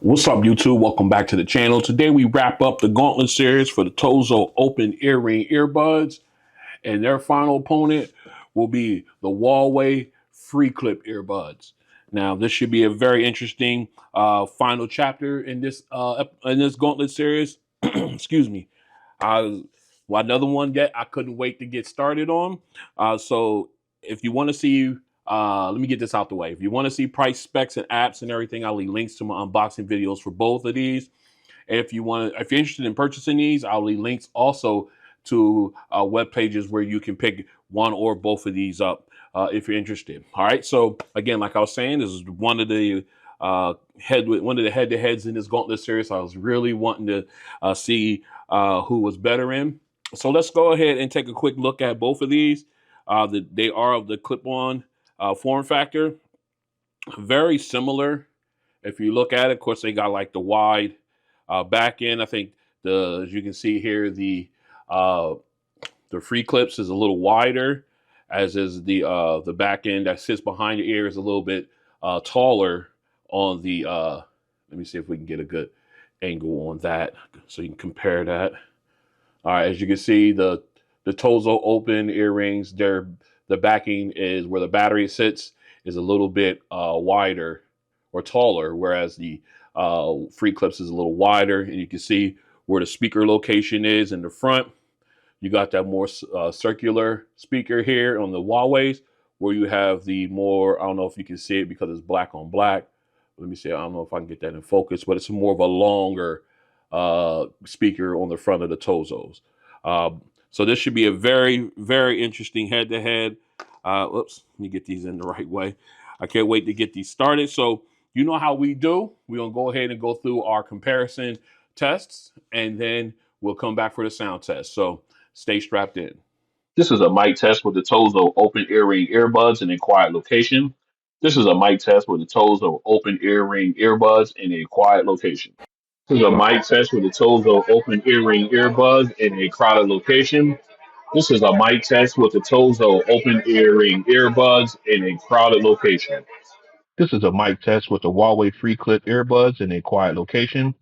What's up, YouTube? Welcome back to the channel. Today we wrap up the Gauntlet Series for the TOZO Open EarRing earbuds, and their final opponent will be the Huawei FreeClip Earbuds. Now, this should be a very interesting final chapter in this Gauntlet Series. Excuse me. Another one that I couldn't wait to get started on. So if you want to see, let me get this out the way. If you want to see price, specs, and apps and everything, I'll leave links to my unboxing videos for both of these. If you're interested in purchasing these, I'll leave links also to web pages where you can pick one or both of these up if you're interested. All right. So again, like I was saying, this is one of the head-to-heads in this Gauntlet Series. I was really wanting to see who was better in. So let's go ahead and take a quick look at both of these. They are of the clip-on form factor. Very similar. If you look at it, of course, they got like the wide back end. I think as you can see here, the FreeClips is a little wider, as is the back end that sits behind the ear is a little bit taller on the. Let me see if we can get a good angle on that so you can compare that. All right, as you can see, the TOZO Open earrings, the backing is where the battery sits is a little bit wider or taller, whereas the FreeClips is a little wider, and you can see where the speaker location is in the front. You got that more circular speaker here on the Huawei's, where you have the more, I don't know if you can see it because it's black on black. Let me see, I don't know if I can get that in focus, but it's more of a longer speaker on the front of the TOZOs. So this should be a very, very interesting head-to-head. Oops, let me get these in the right way. I can't wait to get these started. So you know how we do. We're going to go ahead and go through our comparison tests, and then we'll come back for the sound test. So stay strapped in. This is a mic test with the TOZO Open EarRing earbuds in a quiet location. This is a mic test with the TOZO Open EarRing earbuds in a quiet location. This is a mic test with the TOZO Open EarRing earbuds in a crowded location. This is a mic test with the TOZO Open EarRing earbuds in a crowded location. This is a mic test with the Huawei FreeClip earbuds in a quiet location.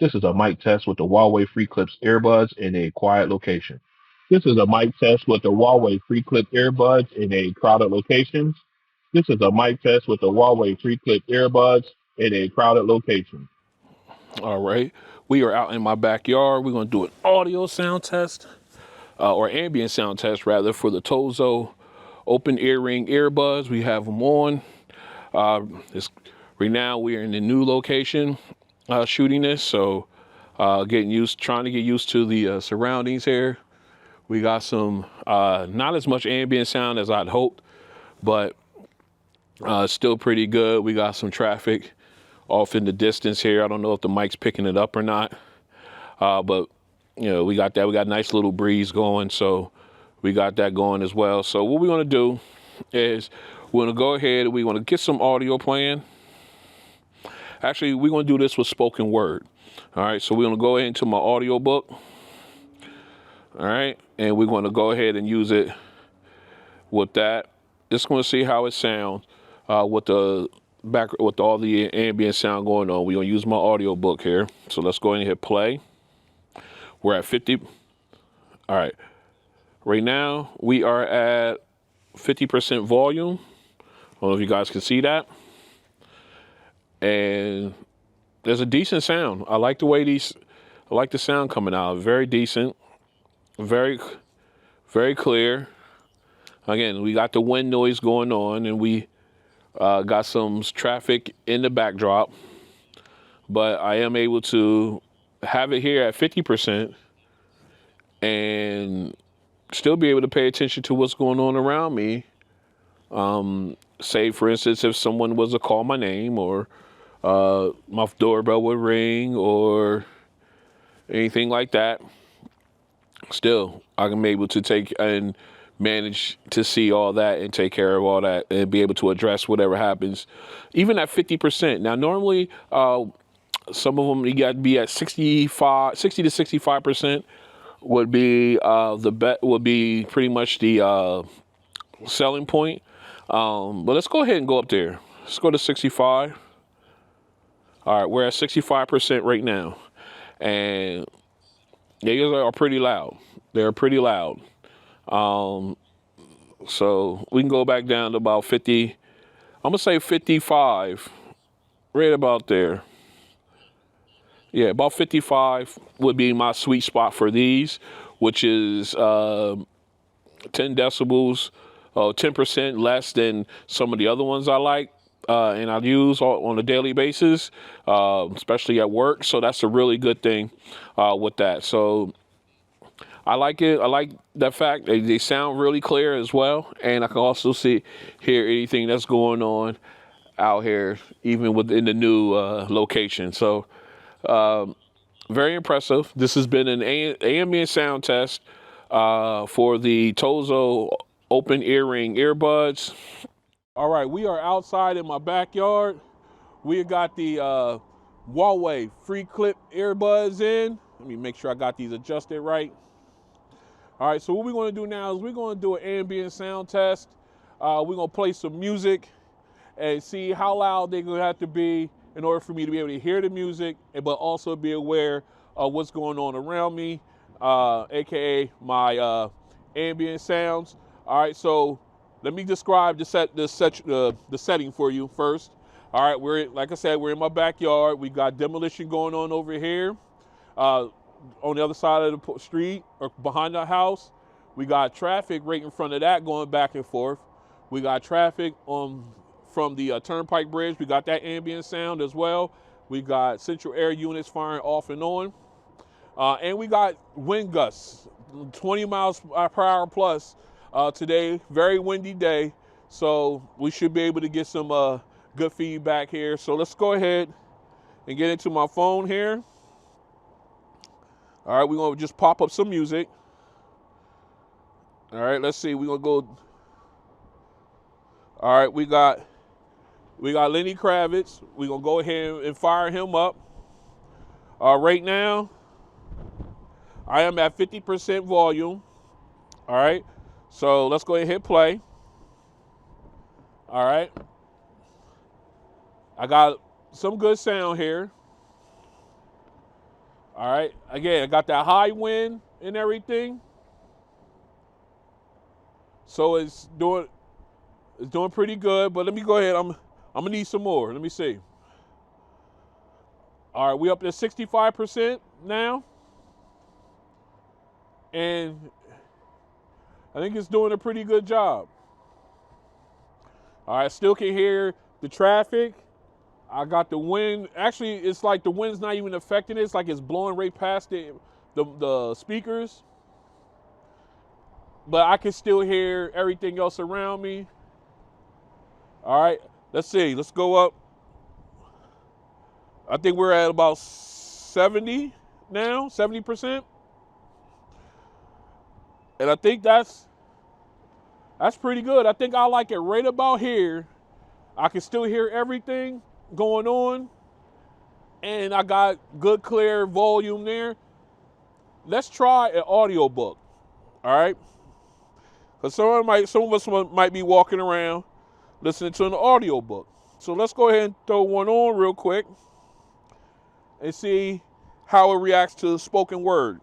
This is a mic test with the Huawei FreeClips earbuds in a quiet location. This is a mic test with the Huawei FreeClip earbuds in a crowded location. This is a mic test with the Huawei FreeClip earbuds in a crowded location. All right, we are out in my backyard. We're going to do an audio sound test, or ambient sound test rather, for the TOZO Open EarRing earbuds. We have them on. Right now we are in the new location shooting this, so trying to get used to the surroundings here. We got some not as much ambient sound as I'd hoped, but still pretty good. We got some traffic off in the distance here. I don't know if the mic's picking it up or not, but you know, we got that. We got a nice little breeze going, so we got that going as well. So what we're going to do is we're going to go ahead and we want to get some audio playing. Actually, we're going to do this with spoken word. All right, so we're going to go into my audio book. All right, and we're going to go ahead and use it with that. Just going to see how it sounds with all the ambient sound going on. We're going to use my audio book here. So let's go ahead and hit play. We're at 50. All right. Right now, we are at 50% volume. I don't know if you guys can see that. And there's a decent sound. I like the way I like the sound coming out. Very decent. Very, very clear. Again, we got the wind noise going on, and we got some traffic in the backdrop. But I am able to have it here at 50% and still be able to pay attention to what's going on around me. Say, for instance, if someone was to call my name, or my doorbell would ring, or anything like that, still I can be able to take and manage to see all that and take care of all that and be able to address whatever happens, even at 50%. Now, normally, some of them you got to be at 60 to 65% would be would be pretty much the selling point. But let's go ahead and go up there. Let's go to 65. All right, we're at 65% right now, and they are pretty loud. They're pretty loud. So we can go back down to about 50. I'm gonna say 55, right about there. Yeah, about 55 would be my sweet spot for these, which is 10 decibels, 10% less than some of the other ones I like and I use on a daily basis, especially at work. So that's a really good thing with that. So I like it. I like that fact they sound really clear as well, and I can also hear anything that's going on out here, even within the new location. So very impressive. This has been an ambient sound test for the TOZO Open EarRing earbuds. All right, we are outside in my backyard. We got the Huawei FreeClip Earbuds in. Let me make sure I got these adjusted right. All right, so what we're going to do now is we're going to do an ambient sound test. We're going to play some music and see how loud they're going to have to be in order for me to be able to hear the music, but also be aware of what's going on around me, aka my ambient sounds. All right, so let me describe the setting for you first. All right, like I said, we're in my backyard. We got demolition going on over here. On the other side of the street or behind the house, we got traffic right in front of that going back and forth. We got traffic from the turnpike bridge. We got that ambient sound as well. We got central air units firing off and on. And we got wind gusts, 20 miles per hour plus today. Very windy day. So we should be able to get some good feedback here. So let's go ahead and get into my phone here. All right, we're going to just pop up some music. All right, let's see. We're going to go. All right, we got Lenny Kravitz. We're going to go ahead and fire him up. Right now, I am at 50% volume. All right, so let's go ahead and hit play. All right. I got some good sound here. All right, again, I got that high wind and everything. So it's doing pretty good, but let me go ahead. I'm gonna need some more. Let me see. All right, we up to 65% now. And I think it's doing a pretty good job. All right, still can hear the traffic. I got the wind. Actually, it's like the wind's not even affecting it. It's like it's blowing right past the speakers. But I can still hear everything else around me. All right, let's see. Let's go up. I think we're at about 70 now, 70%. And I think that's pretty good. I think I like it right about here. I can still hear everything going on, and I got good clear volume there. Let's try an audiobook, all right? Because some of us might be walking around listening to an audiobook. So let's go ahead and throw one on real quick and see how it reacts to spoken word.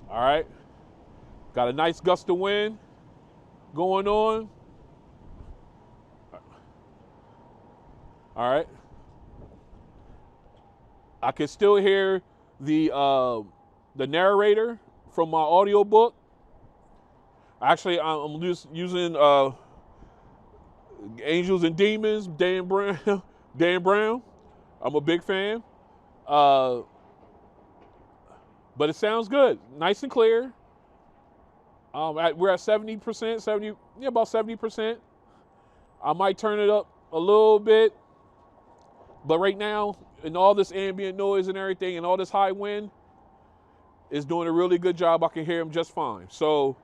All right, got a nice gust of wind going on. All right. I can still hear the narrator from my audiobook. Actually, I'm just using Angels and Demons, Dan Brown. Dan Brown. I'm a big fan. But it sounds good, nice and clear. We're at 70%, about 70%. I might turn it up a little bit. But right now, in all this ambient noise and everything and all this high wind, is doing a really good job. I can hear him just fine. So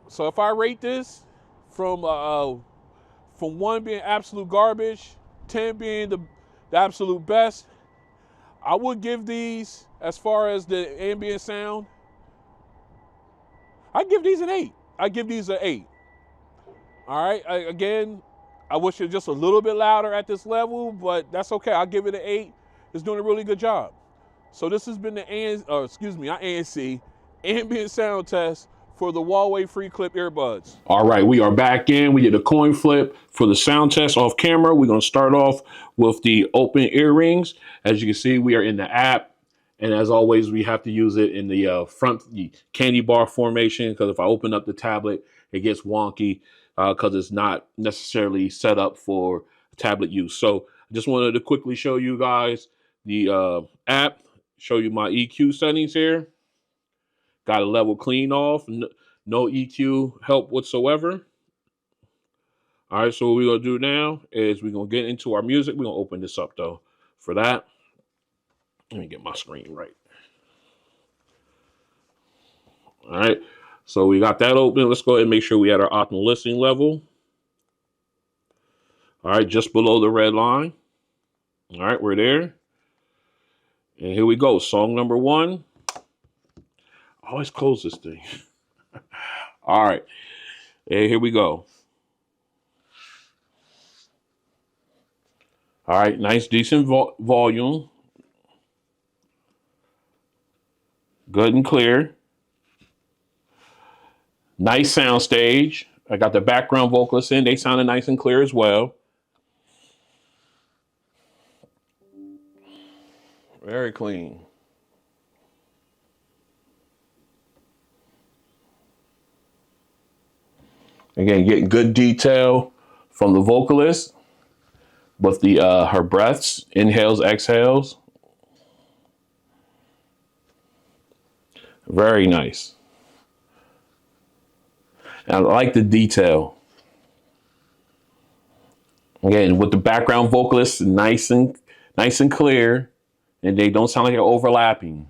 if I rate this from 1 being absolute garbage, 10 being the absolute best, I would give these, as far as the ambient sound, I'd give these an 8. I'd give these an 8. All right, again, I wish it was just a little bit louder at this level, but that's okay. I'll give it an 8. It's doing a really good job. So this has been the not ANC, ambient sound test for the Huawei FreeClip earbuds. All right, we are back in. We did a coin flip for the sound test off camera. We're going to start off with the open earrings. As you can see, we are in the app. And as always, we have to use it in the front the candy bar formation, because if I open up the tablet, it gets wonky because it's not necessarily set up for tablet use. So I just wanted to quickly show you guys the app, show you my EQ settings here. Got a level clean off, no EQ help whatsoever. All right, so what we're going to do now is we're going to get into our music. We're going to open this up, though. For that, let me get my screen right. All right, so we got that open. Let's go ahead and make sure we had our optimal listening level. All right, just below the red line. All right, we're there. And here we go. Song number 1. I always close this thing. All right, and here we go. All right, nice, decent volume. Good and clear. Nice sound stage. I got the background vocalists in. They sounded nice and clear as well. Very clean. Again, getting good detail from the vocalist with the her breaths, inhales, exhales. Very nice. And I like the detail. Again, with the background vocalists, nice and clear, and they don't sound like they're overlapping.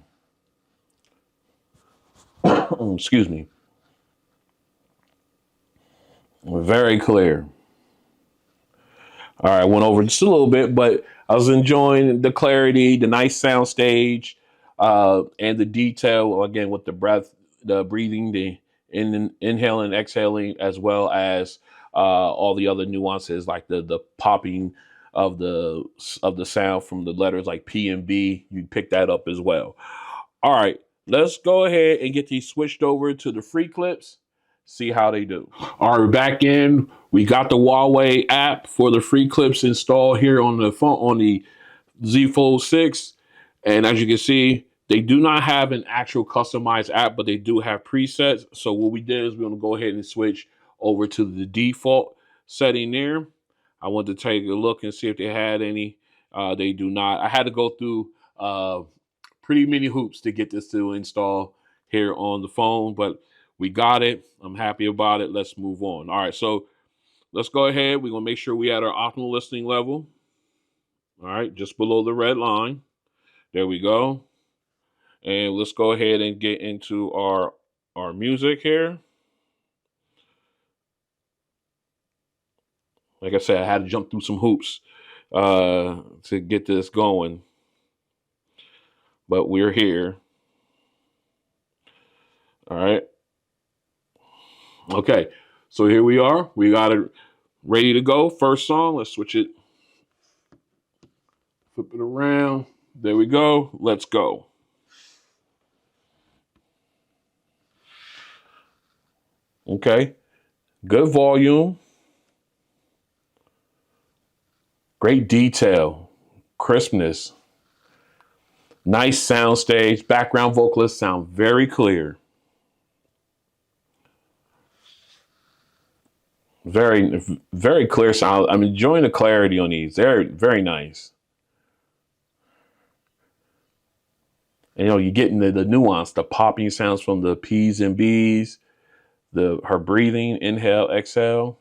Excuse me. Very clear. All right, I went over just a little bit, but I was enjoying the clarity, the nice sound stage, and the detail, again, with the breath, the breathing, the inhaling, exhaling, as well as all the other nuances like the popping of the sound from the letters like P and B. You pick that up as well. All right, let's go ahead and get these switched over to the FreeClips. See how they do. All right, we're back in. We got the Huawei app for the FreeClips installed here on the phone on the Z Fold 6. And as you can see, they do not have an actual customized app, but they do have presets. So what we did is we're going to go ahead and switch over to the default setting there. I wanted to take a look and see if they had any. They do not. I had to go through pretty many hoops to get this to install here on the phone, but we got it. I'm happy about it. Let's move on. All right, so let's go ahead. We're going to make sure we had our optimal listening level. All right, just below the red line. There we go. And let's go ahead and get into our music here. Like I said, I had to jump through some hoops to get this going. But we're here. All right. Okay, so here we are. We got it ready to go. First song. Let's switch it. Flip it around. There we go. Let's go. Okay. Good volume. Great detail. Crispness. Nice sound stage. Background vocalists sound very clear. Very, very clear sound. I'm enjoying the clarity on these. They're very nice. And, you're getting the nuance, the popping sounds from the P's and B's, her breathing, inhale, exhale.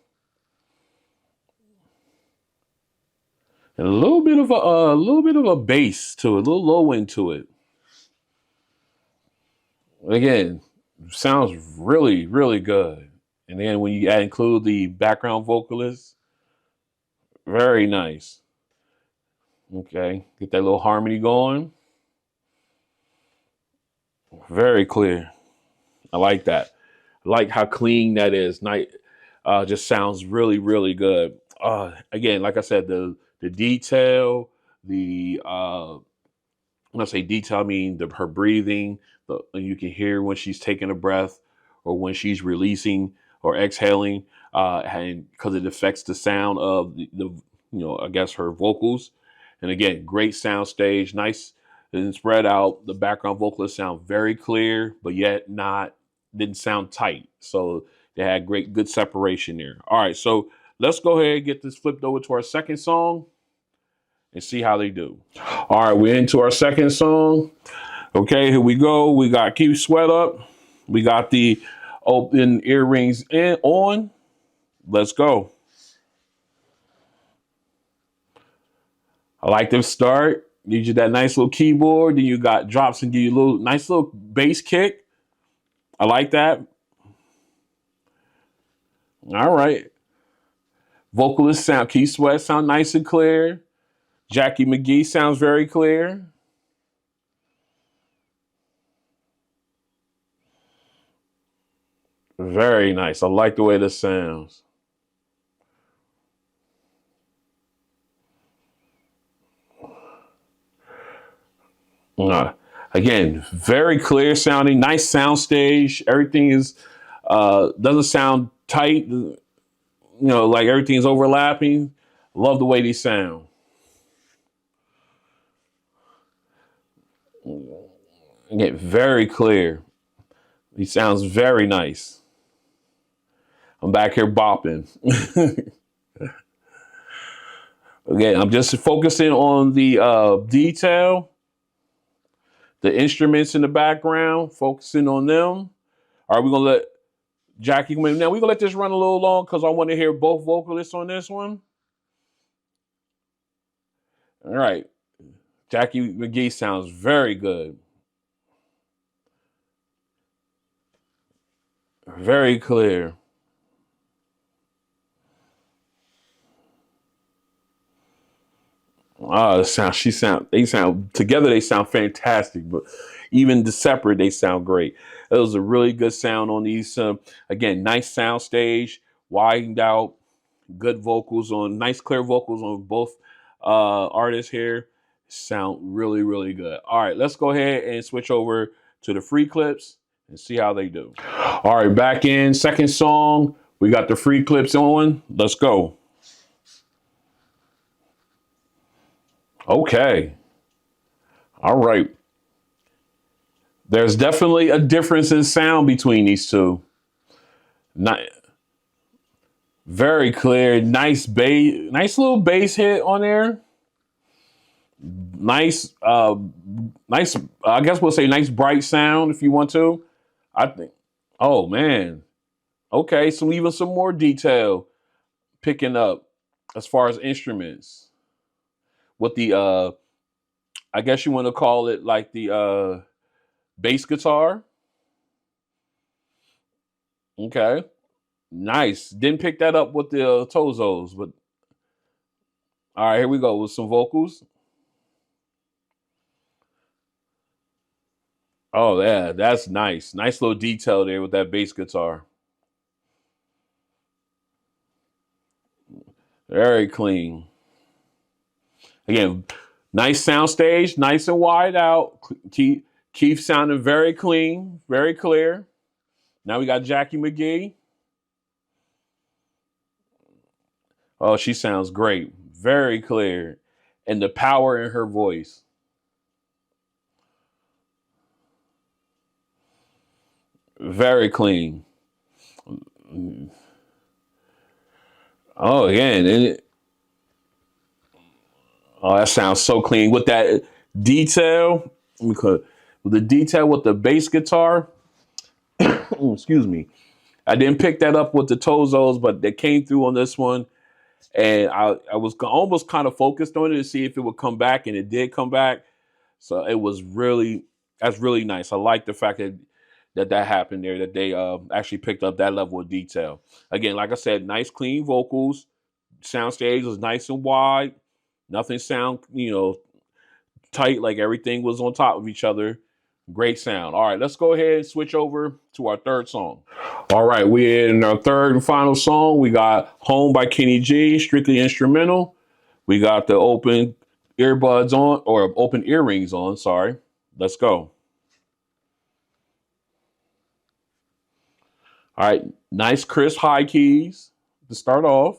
And a little bit of a bass to it, a little low end to it. Again, sounds really, really good. And then when you include the background vocalist, very nice. Okay, get that little harmony going. Very clear. I like that. I like how clean that is. Just sounds really, really good. Again, like I said, the detail, the when I say detail, I mean her breathing. You can hear when she's taking a breath or when she's releasing or exhaling, and because it affects the sound of I guess her vocals. And again, great sound stage, nice and spread out. The background vocalists sound very clear, but yet not didn't sound tight. So they had good separation there. All right, so let's go ahead and get this flipped over to our second song and see how they do. All right, we're into our second song. Okay, here we go. We got Keep Sweat Up. We got the open earrings on. Let's go. I like to start. Gives you that nice little keyboard. Then you got drops and give you a little nice little bass kick. I like that. All right. Vocalist sound, Keith Sweat sound nice and clear. Jackie McGee sounds very clear. Very nice. I like the way this sounds. Again, very clear sounding, nice sound stage. Everything is doesn't sound tight, like everything's overlapping. Love the way these sound. Again, very clear. He sounds very nice. I'm back here bopping. Again, I'm just focusing on the detail, the instruments in the background, focusing on them. All right, we're going to let Jackie come in. Now, we're going to let this run a little long because I want to hear both vocalists on this one. All right. Jackie McGee sounds very good. Very clear. They sound together. They sound fantastic, but even separate, they sound great. It was a really good sound on these. Again, nice sound stage, widened out, good vocals on, nice clear vocals on both artists here. Sound really, really good. All right, let's go ahead and switch over to the FreeClips and see how they do. All right, back in second song, we got the FreeClips on. Let's go. Okay. All right. There's definitely a difference in sound between these two. Not very clear. Nice bass, nice little bass hit on there. Nice, nice. I guess we'll say nice bright sound if you want to. I think. Oh man. Okay, so even some more detail picking up as far as instruments with the I guess you want to call it like the bass guitar. Okay. Nice. Didn't pick that up with the TOZOs, but all right, here we go with some vocals. Oh, yeah, that's nice. Nice little detail there with that bass guitar. Very clean. Again, nice sound stage, nice and wide out. Keith sounding very clean, very clear. Now we got Jackie McGee. Oh, she sounds great. Very clear. And the power in her voice. Very clean. Oh, again. Oh, that sounds so clean. With that detail, with the detail with the bass guitar. Excuse me. I didn't pick that up with the TOZOs, but they came through on this one. And I was almost kind of focused on it to see if it would come back, and it did come back. So that's really nice. I like the fact that happened there, that they actually picked up that level of detail. Again, like I said, nice clean vocals. Soundstage was nice and wide. Nothing sound, tight, like everything was on top of each other. Great sound. All right, let's go ahead and switch over to our third song. All right, we're in our third and final song. We got Home by Kenny G, strictly instrumental. We got the open earbuds on, or open earrings on, sorry. Let's go. All right, nice crisp high keys to start off.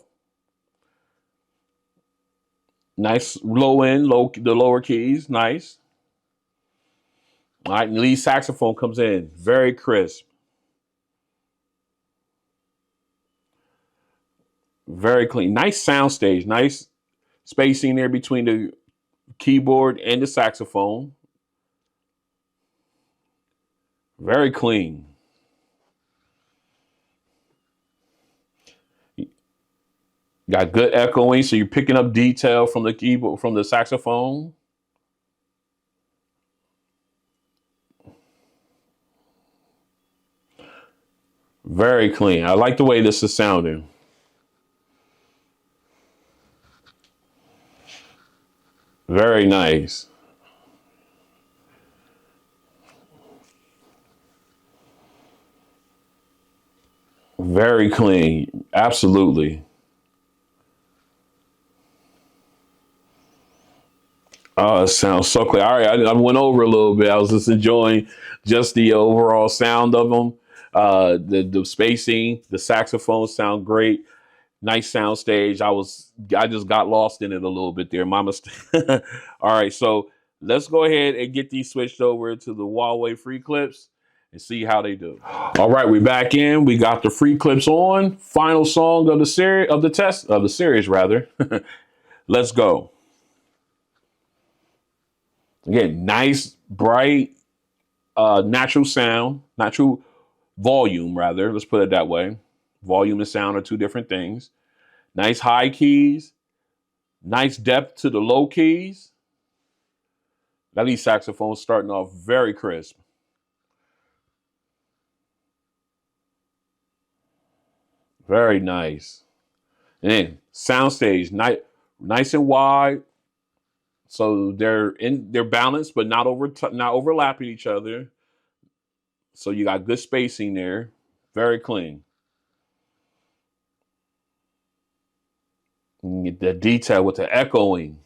Nice low end, the lower keys, nice. All right, and lead saxophone comes in, very crisp, very clean. Nice sound stage, nice spacing there between the keyboard and the saxophone. Very clean. Got good echoing, so you're picking up detail from the keyboard, from the saxophone. Very clean. I like the way this is sounding. Very nice. Very clean. Absolutely. Oh, it sounds so clear. All right, I went over a little bit. I was just enjoying just the overall sound of them. The spacing, the saxophones sound great. Nice sound stage. I just got lost in it a little bit there. My mistake. All right, so let's go ahead and get these switched over to the Huawei FreeClips and see how they do. All right, we're back in. We got the FreeClips on. Final song of the series, of the test of the series rather. Let's go. Again, nice, bright, natural sound, natural volume rather. Let's put it that way. Volume and sound are two different things. Nice high keys, nice depth to the low keys. That lead saxophone starting off very crisp. Very nice. And then soundstage, nice and wide. So they're balanced, but not overlapping each other. So you got good spacing there. Very clean. And you get the detail with the echoing.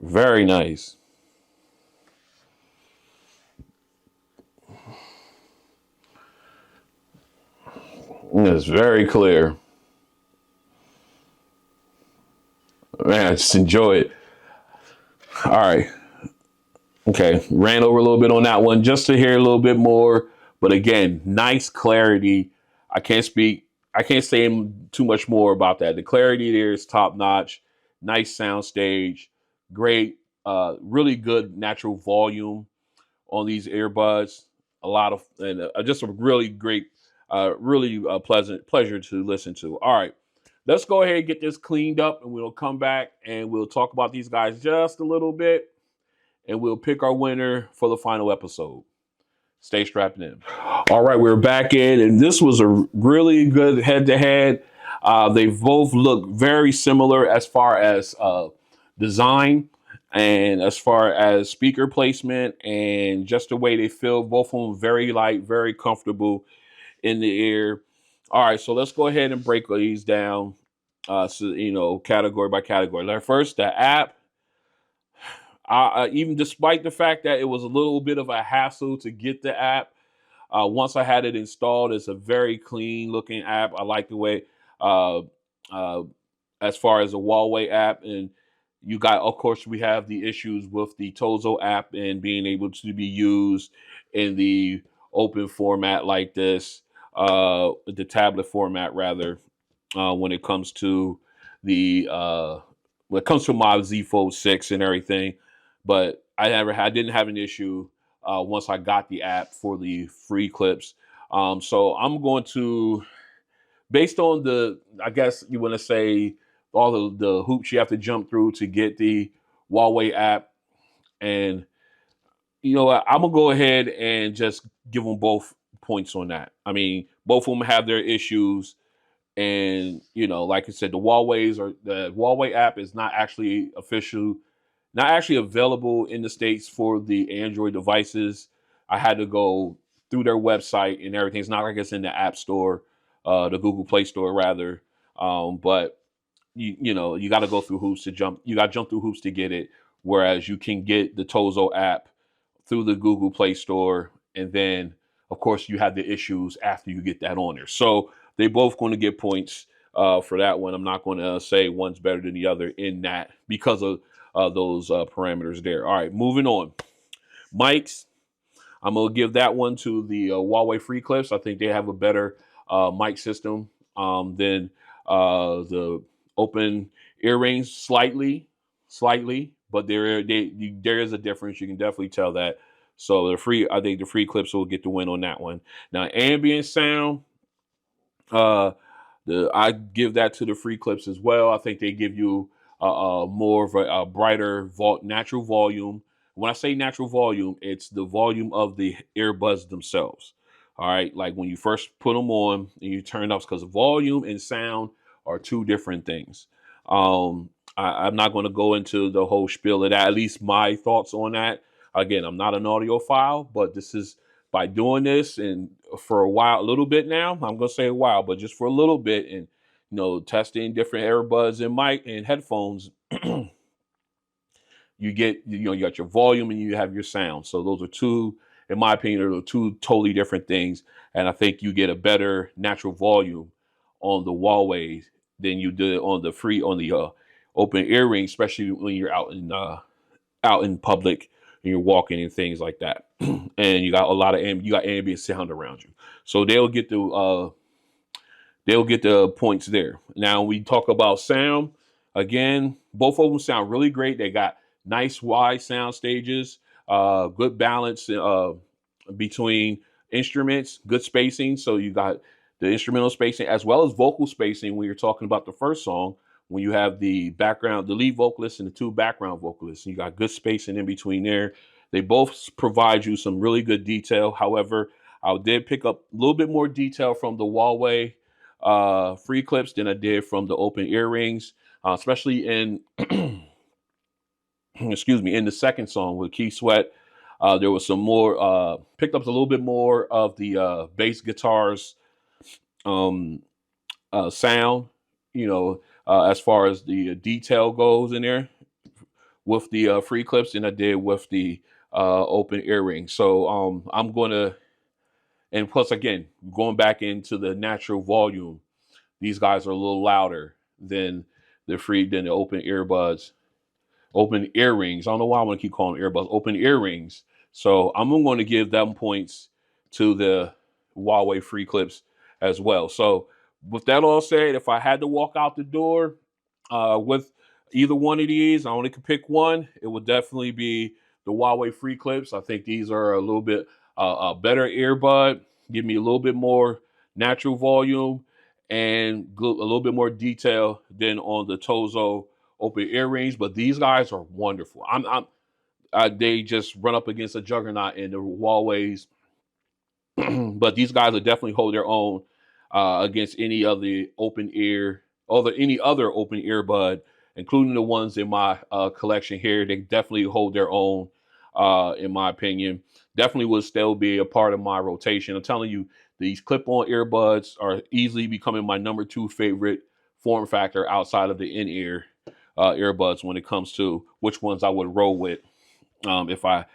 Very nice. It's very clear. Man, just enjoy it. All right. Okay. Ran over a little bit on that one just to hear a little bit more. But again, nice clarity. I can't speak, I can't say too much more about that. The clarity there is top notch. Nice sound stage. Great, really good natural volume on these earbuds. A lot of, and just a really great, really pleasant pleasure to listen to. All right. Let's go ahead and get this cleaned up and we'll come back and we'll talk about these guys just a little bit and we'll pick our winner for the final episode. Stay strapped in. All right, we're back in, and this was a really good head-to-head. They both look very similar as far as design and as far as speaker placement and just the way they feel. Both of them very light, very comfortable in the ear. All right, so let's go ahead and break these down. So category by category. Like first, the app. Even despite the fact that it was a little bit of a hassle to get the app, once I had it installed, it's a very clean looking app. I like the way, uh, uh, as far as a Huawei app, and of course, we have the issues with the TOZO app and being able to be used in the open format like this, the tablet format rather, when it comes to the when it comes to my Z Fold 6 and everything. But I didn't have an issue once I got the app for the free clips. So I'm going to, based on I guess you want to say all the hoops you have to jump through to get the Huawei app, and you know what, I'm gonna go ahead and just give them both points on that. I mean, both of them have their issues, and like I said, the Huawei app is not actually official. not actually available in the States for the Android devices. I had to go through their website and everything. It's not like it's in the App Store, the Google Play Store rather. But you know, you got to go through hoops to jump. You got to jump through hoops to get it. Whereas you can get the Tozo app through the Google Play Store, and then of course you have the issues after you get that on there. So they both going to get points for that one. I'm not going to say one's better than the other in that because of those parameters there. All right, moving on. Mics. I'm gonna give that one to the Huawei FreeClips. I think they have a better mic system than the Open EarRings, slightly, but there is a difference. You can definitely tell that. So I think the FreeClips will get the win on that one. Now, ambient sound. Uh, I give that to the FreeClips as well. I think they give you more of a brighter natural volume. When I say natural volume, it's the volume of the earbuds themselves. All right, like when you first put them on and you turn it up, because volume and sound are two different things. I'm not going to go into the whole spiel of that. At least my thoughts on that. Again, I'm not an audiophile, but this is by doing this and for a while, a little bit now. I'm gonna say a while, but just for a little bit, and you know, testing different earbuds and mic and headphones. You get, you know, you got your volume and you have your sound. So those are two, in my opinion, are two totally different things. And I think you get a better natural volume on the Huawei than you did on the Open EarRing, especially when you're out in public and you're walking and things like that. And you got a lot of ambient sound around you. So they'll get the points there. Now we talk about sound. Again, both of them sound really great. They got nice wide sound stages, good balance between instruments, good spacing. So you got the instrumental spacing as well as vocal spacing when you're talking about the first song. When you have the lead vocalist and the two background vocalists, you got good spacing in between there. They both provide you some really good detail. However, I did pick up a little bit more detail from the Huawei FreeClips than I did from the Open EarRings, especially in excuse me, in the second song with Key Sweat. There was some more picked up a little bit more of the bass guitars sound, you know, as far as the detail goes in there with the FreeClips than I did with the Open EarRing. So I'm going to, and plus again, going back into the natural volume, these guys are a little louder than the Open Earbuds, Open EarRings. I don't know why I want to keep calling them earbuds, Open EarRings. So I'm going to give them points to the Huawei FreeClips as well. So with that all said, if I had to walk out the door with either one of these, I only could pick one. It would definitely be the Huawei FreeClips. I think these are a little bit a better earbud, give me a little bit more natural volume and a little bit more detail than on the TOZO Open EarRings. But these guys are wonderful. They just run up against a juggernaut in the Huawei's, but these guys will definitely hold their own against any other any other open earbud, including the ones in my collection here. They definitely hold their own, in my opinion. Definitely will still be a part of my rotation. I'm telling you, these clip-on earbuds are easily becoming my number 2 favorite form factor outside of the in-ear earbuds when it comes to which ones I would roll with if I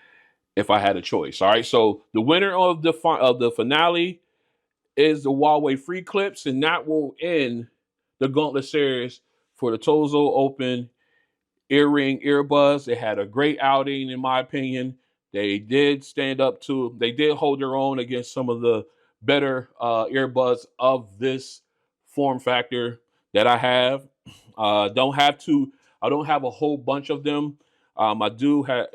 had a choice. All right, so the winner of the finale is the Huawei FreeClips, and that will end the Gauntlet Series for the TOZO Open EarRing earbuds. They had a great outing, in my opinion. They did they did hold their own against some of the better earbuds of this form factor that I have. I don't have a whole bunch of them. I do have,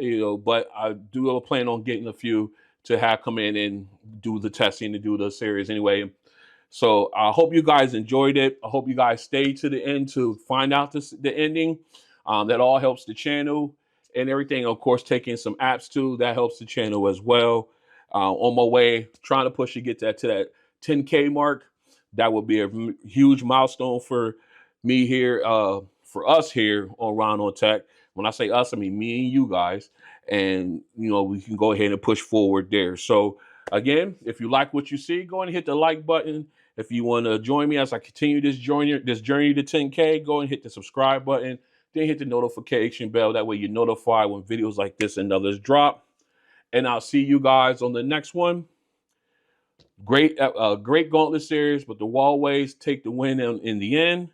but I do plan on getting a few to have come in and do the testing to do the series anyway. So I hope you guys enjoyed it. I hope you guys stay to the end to find out the ending. That all helps the channel and everything. Of course, taking some apps too, that helps the channel as well. On my way, trying to push to get that to that 10K mark. That would be a huge milestone for me here, for us here on Ron on Tech. When I say us, I mean me and you guys. And, you know, we can go ahead and push forward there. So, again, if you like what you see, go and hit the like button. If you want to join me as I continue this journey to 10K, go and hit the subscribe button. Then hit the notification bell. That way you're notified when videos like this and others drop. And I'll see you guys on the next one. Great Gauntlet Series, but the Huawei's take the win in the end.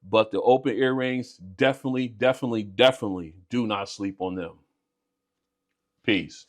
But the open earrings, definitely do not sleep on them. Peace.